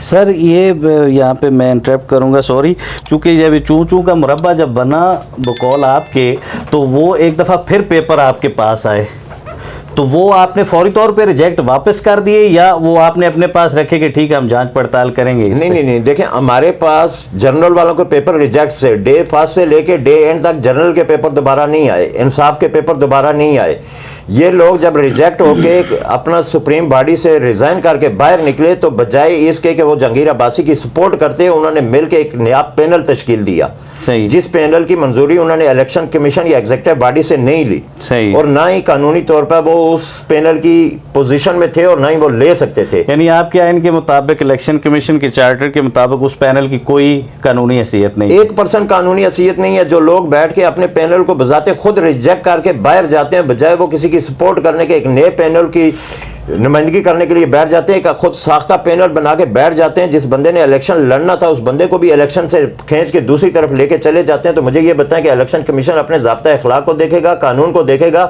سر یہ یہاں پہ میں انٹرپٹ کروں گا، سوری، چونکہ جب چوں چوں کا مربع جب بنا بقول آپ کے، تو وہ ایک دفعہ پھر پیپر آپ کے پاس آئے، تو وہ آپ نے فوری طور پہ ریجیکٹ واپس کر دیے یا وہ آپ نے اپنے پاس رکھے کہ ٹھیک ہے ہم جانچ پڑتال کریں گے؟ نہیں، دیکھیں ہمارے پاس جنرل والوں کے پیپر ریجیکٹ سے ڈے فرسٹ سے لے کے ڈے اینڈ تک جنرل کے پیپر دوبارہ نہیں آئے، انصاف کے پیپر دوبارہ نہیں آئے۔ یہ لوگ جب ریجیکٹ ہو کے اپنا سپریم باڈی سے ریزائن کر کے باہر نکلے تو بجائے اس کے کہ وہ جہانگیر عباسی کی سپورٹ کرتے، انہوں نے مل کے ایک نیا پینل تشکیل دیا، جس پینل کی منظوری انہوں نے الیکشن کمیشن یا ایگزیکٹو باڈی سے نہیں لی، اور نہ ہی قانونی طور پر وہ اس پینل کی پوزیشن میں تھے اور نہ ہی وہ لے سکتے تھے۔ یعنی آپ کے آئین کے مطابق، الیکشن کمیشن کے چارٹر کے مطابق اس پینل کی کوئی قانونی حیثیت نہیں؟ 1% قانونی حیثیت نہیں ہے۔ جو لوگ بیٹھ کے اپنے پینل کو بذات خود ریجیکٹ کر کے باہر جاتے ہیں، بجائے وہ کسی کی سپورٹ کرنے کے ایک نئے پینل کی نمائندگی کرنے کے لیے بیٹھ جاتے ہیں، خود ساختہ پینل بنا کے بیٹھ جاتے ہیں۔ جس بندے نے الیکشن لڑنا تھا اس بندے کو بھی الیکشن سے کھینچ کے دوسری طرف لے کے چلے جاتے ہیں۔ تو مجھے یہ بتائیں کہ الیکشن کمیشن اپنے ضابطہ اخلاق کو دیکھے گا، قانون کو دیکھے گا،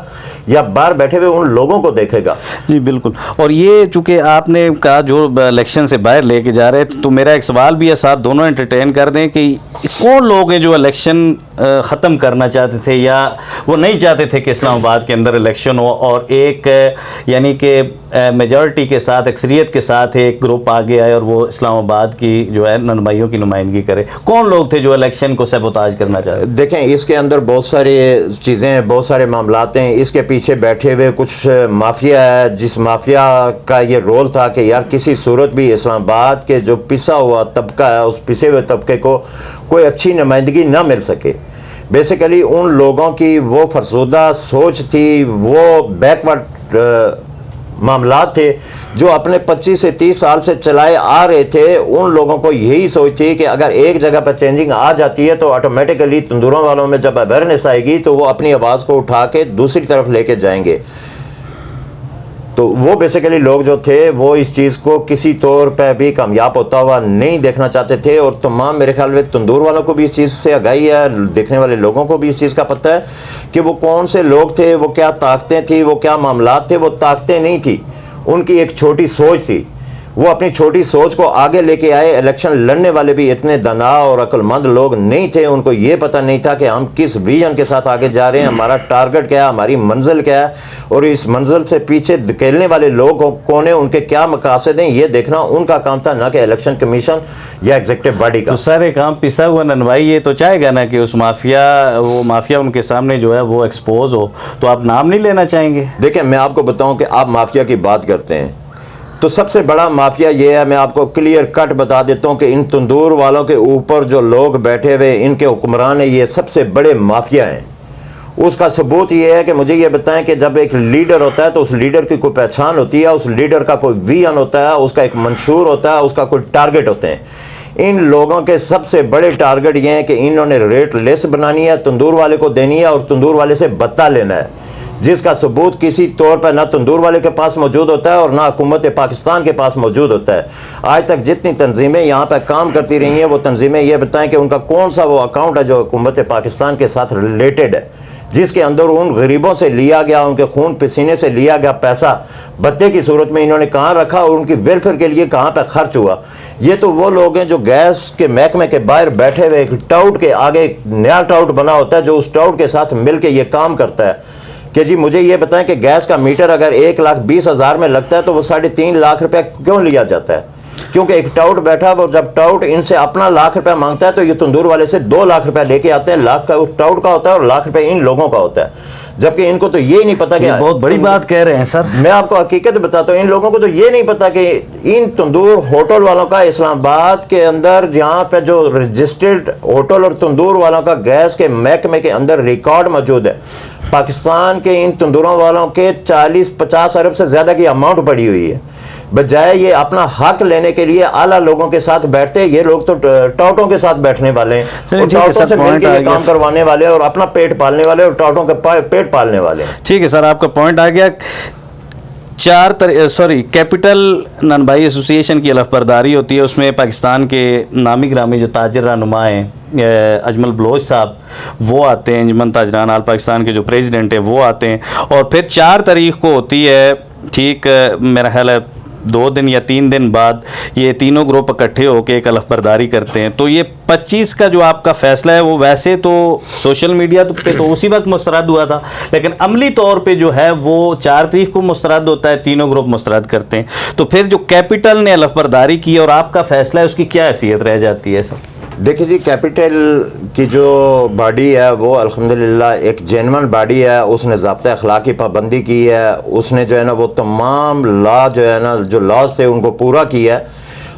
یا باہر بیٹھے ہوئے ان لوگوں کو دیکھے گا؟ جی بالکل۔ اور یہ چونکہ آپ نے کہا جو الیکشن سے باہر لے کے جا رہے ہیں، تو میرا ایک سوال بھی ہے، ساتھ دونوں انٹرٹین کر دیں کہ کون لوگ ہیں جو الیکشن ختم کرنا چاہتے تھے یا وہ نہیں چاہتے تھے کہ اسلام آباد کے اندر الیکشن ہو، اور ایک یعنی کہ میجورٹی کے ساتھ، اکثریت کے ساتھ ایک گروپ آگے آئے اور وہ اسلام آباد کی جو ہے رہنمائیوں کی نمائندگی کرے؟ کون لوگ تھے جو الیکشن کو سیبوتاج کرنا چاہتے تھے؟ دیکھیں اس کے اندر بہت ساری چیزیں ہیں، بہت سارے معاملات ہیں۔ اس کے پیچھے بیٹھے ہوئے کچھ مافیا ہے، جس مافیا کا یہ رول تھا کہ یار کسی صورت بھی اسلام آباد کے جو پسا ہوا طبقہ ہے، اس پسے ہوئے طبقے کو کوئی اچھی نمائندگی نہ مل سکے۔ بیسیکلی ان لوگوں کی وہ فرسودہ سوچ تھی، وہ بیکورڈ معاملات تھے جو اپنے 25 سے 30 سال سے چلائے آ رہے تھے۔ ان لوگوں کو یہی سوچ تھی کہ اگر ایک جگہ پر چینجنگ آ جاتی ہے تو آٹومیٹیکلی تندوروں والوں میں جب اویئرنیس آئے گی تو وہ اپنی آواز کو اٹھا کے دوسری طرف لے کے جائیں گے۔ تو وہ بیسیکلی لوگ جو تھے وہ اس چیز کو کسی طور پہ بھی کامیاب ہوتا ہوا نہیں دیکھنا چاہتے تھے، اور تمام میرے خیال میں تندور والوں کو بھی اس چیز سے آگاہی ہے، دیکھنے والے لوگوں کو بھی اس چیز کا پتہ ہے کہ وہ کون سے لوگ تھے، وہ کیا طاقتیں تھیں، وہ کیا معاملات تھے۔ وہ طاقتیں نہیں تھی، ان کی ایک چھوٹی سوچ تھی۔ وہ اپنی چھوٹی سوچ کو آگے لے کے آئے۔ الیکشن لڑنے والے بھی اتنے دانا اور عقل مند لوگ نہیں تھے، ان کو یہ پتہ نہیں تھا کہ ہم کس ویژن کے ساتھ آگے جا رہے ہیں، ہمارا ٹارگٹ کیا ہے، ہماری منزل کیا ہے، اور اس منزل سے پیچھے دھکیلنے والے لوگ کون ہیں، ان کے کیا مقاصد ہیں، یہ دیکھنا ان کا کام تھا، نہ کہ الیکشن کمیشن یا ایگزیکٹو باڈی کا۔ تو سر ایک عام پسا ہوا ننوائی یہ تو چاہے گا نا کہ اس وہ مافیا ان کے سامنے جو ہے وہ ایکسپوز ہو، تو آپ نام نہیں لینا چاہیں گے؟ دیکھیں میں آپ کو بتاؤں کہ آپ مافیا کی بات کرتے ہیں تو سب سے بڑا مافیا یہ ہے، میں آپ کو کلیئر کٹ بتا دیتا ہوں کہ ان تندور والوں کے اوپر جو لوگ بیٹھے ہوئے ان کے حکمران ہیں، یہ سب سے بڑے مافیا ہیں۔ اس کا ثبوت یہ ہے کہ مجھے یہ بتائیں کہ جب ایک لیڈر ہوتا ہے تو اس لیڈر کی کوئی پہچان ہوتی ہے، اس لیڈر کا کوئی ویژن ہوتا ہے، اس کا ایک منشور ہوتا ہے، اس کا کوئی ٹارگٹ ہوتے ہیں۔ ان لوگوں کے سب سے بڑے ٹارگٹ یہ ہیں کہ انہوں نے ریٹ لیس بنانی ہے، تندور والے کو دینی ہے اور تندور والے سے بتا لینا ہے، جس کا ثبوت کسی طور پر نہ تندور والے کے پاس موجود ہوتا ہے اور نہ حکومت پاکستان کے پاس موجود ہوتا ہے۔ آج تک جتنی تنظیمیں یہاں پہ کام کرتی رہی ہیں، وہ تنظیمیں یہ بتائیں کہ ان کا کون سا وہ اکاؤنٹ ہے جو حکومت پاکستان کے ساتھ ریلیٹڈ ہے، جس کے اندر ان غریبوں سے لیا گیا، ان کے خون پسینے سے لیا گیا پیسہ بتے کی صورت میں انہوں نے کہاں رکھا اور ان کی ویلفیئر کے لیے کہاں پہ خرچ ہوا۔ یہ تو وہ لوگ ہیں جو گیس کے محکمے کے باہر بیٹھے ہوئے ایک ٹاؤٹ کے آگے ایک نیا ٹاؤٹ بنا ہوتا ہے جو اس ٹاؤٹ کے ساتھ مل کے یہ کام کرتا ہے کہ جی مجھے یہ بتائیں کہ گیس کا میٹر اگر 1,20,000 میں لگتا ہے تو وہ 3.5 لاکھ روپے کیوں لیا جاتا ہے؟ کیونکہ ایک ٹاؤٹ بیٹھا ہے، اور جب ٹاؤٹ ان سے اپنا 1 لاکھ روپے مانگتا ہے تو یہ تندور والے سے 2 لاکھ روپے لے کے آتے ہیں۔ لاکھ کا اس ٹاؤٹ کا ہوتا ہے اور 1 لاکھ روپے ان لوگوں کا ہوتا ہے، جبکہ ان کو تو یہ نہیں پتا کہ بہت بڑی بات کہہ رہے ہیں سر۔ میں آپ کو حقیقت بتاتا ہوں، ان لوگوں کو تو یہ نہیں پتا کہ ان تندور ہوٹل والوں کا اسلام آباد کے اندر جہاں پہ جو رجسٹرڈ ہوٹل اور تندور والوں کا گیس کے محکمے کے اندر ریکارڈ موجود ہے، پاکستان کے ان تندوروں والوں کے 40-50 ارب سے زیادہ کی اماؤنٹ پڑی ہوئی ہے۔ بجائے یہ اپنا حق لینے کے لیے اعلیٰ لوگوں کے ساتھ بیٹھتے، یہ لوگ تو ٹاؤٹوں کے ساتھ بیٹھنے والے ہیں، اور ٹاؤٹوں سے مل کے یہ کام کروانے والے اور اپنا پیٹ پالنے والے اور ٹاؤٹوں کے پیٹ پالنے والے ہیں۔ ٹھیک ہے سر، آپ کا پوائنٹ آ گیا۔ کیپٹل ننبائی ایسوسی ایشن کی حلف برداری ہوتی ہے، اس میں پاکستان کے نامی گرامی جو تاجر رہنما ہیں اجمل بلوچ صاحب وہ آتے ہیں، انجمن تاجران آل پاکستان کے جو پریزیڈنٹ ہیں وہ آتے ہیں، اور پھر 4 تاریخ کو ہوتی ہے، ٹھیک میرا خیال ہے 2 دن یا 3 دن بعد یہ تینوں گروپ اکٹھے ہو کے ایک حلف برداری کرتے ہیں. تو یہ 25 کا جو آپ کا فیصلہ ہے وہ ویسے تو سوشل میڈیا پہ تو اسی وقت مسترد ہوا تھا، لیکن عملی طور پہ جو ہے وہ 4 تاریخ کو مسترد ہوتا ہے، تینوں گروپ مسترد کرتے ہیں. تو پھر جو کیپٹل نے حلف برداری کی اور آپ کا فیصلہ ہے اس کی کیا حیثیت رہ جاتی ہے سر؟ دیکھیں جی، کیپٹل کی جو باڈی ہے وہ الحمدللہ ایک جینون باڈی ہے. اس نے ضابطۂ اخلاق کی پابندی کی ہے. اس نے جو ہے نا وہ تمام لا جو ہے نا جو لاز تھے ان کو پورا کیا ہے.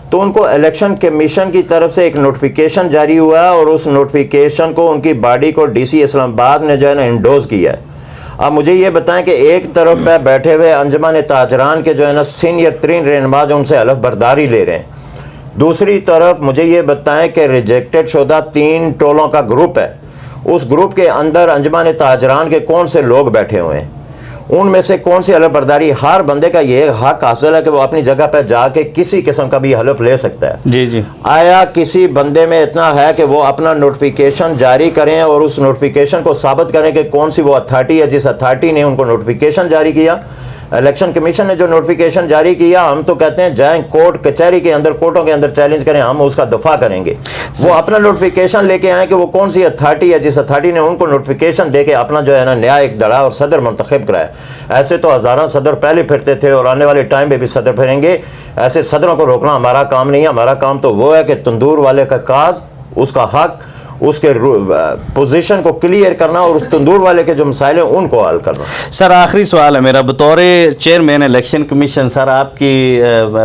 تو ان کو الیکشن کمیشن کی طرف سے ایک نوٹیفیکیشن جاری ہوا ہے اور اس نوٹیفیکیشن کو ان کی باڈی کو ڈی سی اسلام آباد نے جو ہے نا انڈوز کیا ہے. اب مجھے یہ بتائیں کہ ایک طرف پہ بیٹھے ہوئے انجمن تاجران کے جو ہے نا سینئر ترین رہنما جو ان سے حلف برداری لے رہے ہیں، دوسری طرف مجھے یہ بتائیں کہ ریجیکٹڈ شدہ 3 ٹولوں کا گروپ ہے. اس گروپ کے اندر انجمن تاجران کے کون سے لوگ بیٹھے ہوئے ہیں، ان میں سے کون سی حلف برداری؟ ہر بندے کا یہ حق حاصل ہے کہ وہ اپنی جگہ پہ جا کے کسی قسم کا بھی حلف لے سکتا ہے. جی جی. آیا کسی بندے میں اتنا ہے کہ وہ اپنا نوٹیفیکیشن جاری کریں اور اس نوٹیفیکیشن کو ثابت کریں کہ کون سی وہ اتھارٹی ہے جس اتھارٹی نے ان کو نوٹیفیکیشن جاری کیا؟ الیکشن کمیشن نے جو نوٹیفیکیشن جاری کیا، ہم تو کہتے ہیں جائیں کورٹ کچہری کے اندر، کورٹوں کے اندر چیلنج کریں، ہم اس کا دفاع کریں گے. وہ اپنا نوٹیفیکیشن لے کے آئیں کہ وہ کون سی اتھارٹی ہے جس اتھارٹی نے ان کو نوٹیفیکیشن دے کے اپنا جو ہے نا نیا ایک دڑا اور صدر منتخب کرایا. ایسے تو ہزاراں صدر پہلے پھرتے تھے اور آنے والے ٹائم میں بھی صدر پھریں گے. ایسے صدروں کو روکنا ہمارا کام نہیں ہے. ہمارا کام تو وہ ہے کہ تندور والے کا کاز، اس کا حق، اس کے پوزیشن کو کلیئر کرنا اور اس تندور والے کے جو مسائل ہیں ان کو حل کرنا. سر آخری سوال ہے میرا، بطور چیئرمین الیکشن کمیشن سر آپ کی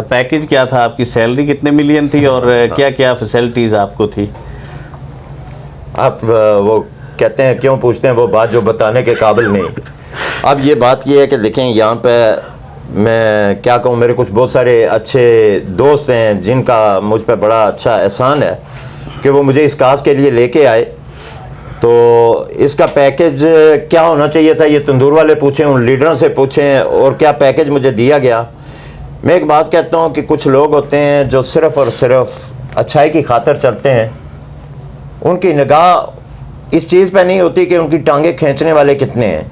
پیکج کیا تھا؟ آپ کی سیلری کتنے ملین تھی اور کیا کیا فیسلٹیز آپ کو تھی؟ آپ وہ کہتے ہیں کیوں پوچھتے ہیں وہ بات جو بتانے کے قابل نہیں. اب یہ بات یہ ہے کہ دیکھیں یہاں پہ میں کیا کہوں، میرے کچھ بہت سارے اچھے دوست ہیں جن کا مجھ پہ بڑا اچھا احسان ہے کہ وہ مجھے اس کاز کے لیے لے کے آئے. تو اس کا پیکج کیا ہونا چاہیے تھا یہ تندور والے پوچھیں، ان لیڈروں سے پوچھیں، اور کیا پیکج مجھے دیا گیا. میں ایک بات کہتا ہوں کہ کچھ لوگ ہوتے ہیں جو صرف اور صرف اچھائی کی خاطر چلتے ہیں. ان کی نگاہ اس چیز پہ نہیں ہوتی کہ ان کی ٹانگیں کھینچنے والے کتنے ہیں.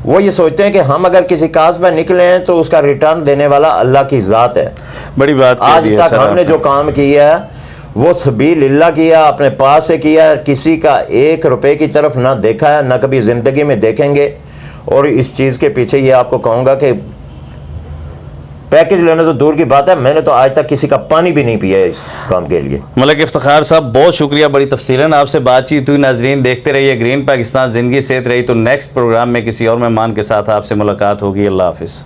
وہ یہ سوچتے ہیں کہ ہم اگر کسی کاز پہ نکلے ہیں تو اس کا ریٹرن دینے والا اللہ کی ذات ہے. بڑی بات آج تک ہم نے جو کام کیا ہے وہ سبیل اللہ کیا، اپنے پاس سے کیا، کسی کا 1 روپے کی طرف نہ دیکھا ہے، نہ کبھی زندگی میں دیکھیں گے. اور اس چیز کے پیچھے یہ آپ کو کہوں گا کہ پیکج لینا تو دور کی بات ہے، میں نے تو آج تک کسی کا پانی بھی نہیں پیا ہے اس کام کے لیے. ملک افتخار صاحب بہت شکریہ، بڑی تفصیلاً آپ سے بات چیت ہوئی. ناظرین دیکھتے رہیے گرین پاکستان، زندگی صحت رہی. تو نیکسٹ پروگرام میں کسی اور مہمان کے ساتھ آپ سے ملاقات ہوگی. اللہ حافظ.